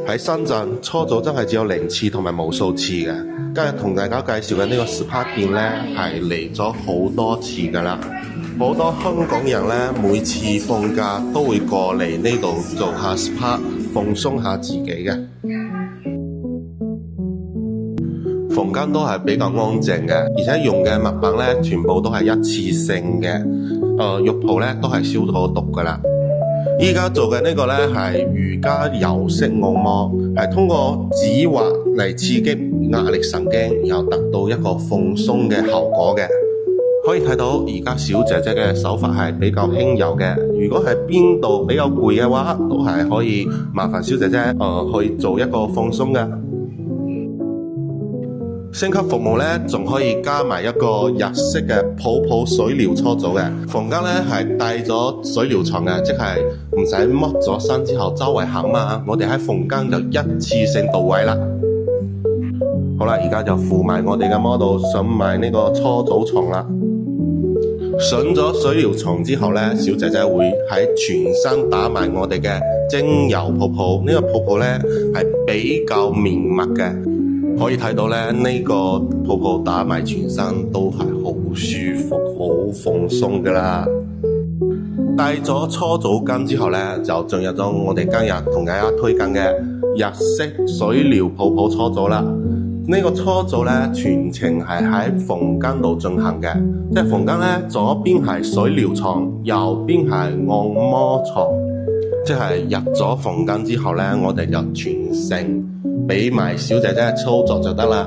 喺深圳搓澡真係只有零次同埋無數次嘅。今日同大家介紹嘅呢個 SPA 店呢，係嚟咗好多次㗎啦。好多香港人呢，每次放假都會過嚟呢度做下 SPA， 放鬆下自己嘅。房間都係比較安靜嘅，而且用嘅物品呢，全部都係一次性嘅。浴袍呢都係消咗毒㗎啦。依家做嘅呢個呢係瑜伽柔式按摩，係通過指滑嚟刺激壓力神經，然後達到一個放鬆嘅效果嘅。可以睇到而家小姐姐嘅手法係比較輕柔嘅。如果係邊度比較攰嘅話，都係可以麻煩小姐姐去做一個放鬆嘅。升級服務呢，仲可以加埋一個日式嘅泡泡水療搓澡嘅。房間呢係帶咗水療床嘅，即係唔使剝咗身之後周圍行嘛。我哋喺房間就一次性到位啦。好啦，而家就扶埋我哋嘅 model 上埋呢個搓澡床啦。上咗水療床之後呢，小姐姐會喺全身打埋我哋嘅精油泡泡。呢個泡泡呢係比較綿密嘅。可以睇到咧，呢個泡泡打埋全身都係好舒服、好放鬆噶啦。帶咗搓澡巾之後咧，就進入咗我哋今日同大家推薦嘅日式水療泡泡搓澡啦。呢個搓澡咧，全程係喺房間度進行嘅，即係房間咧，左邊係水療床，右邊係按摩床。即係入咗房間之後咧，我哋就全程俾埋小姐姐操作就得啦。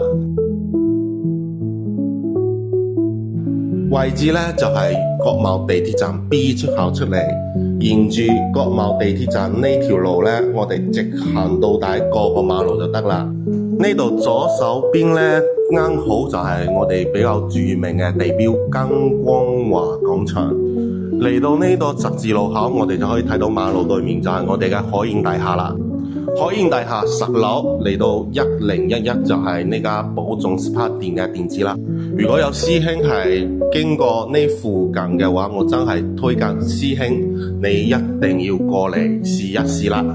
位置咧就係國貿地鐵站 B 出口出嚟，沿住國貿地鐵站呢條路咧，我哋直行到底過個馬路就得啦。呢度左手邊咧，啱好就係我哋比較著名嘅地標金光華廣場。嚟到呢個十字路口，我哋就可以睇到馬路對面就係我哋嘅海燕大廈啦。海燕大廈10樓嚟到1011就係呢家寶總 SPA 店嘅店址啦。如果有師兄係經過呢附近嘅話，我真係推薦師兄你一定要過嚟試一試啦。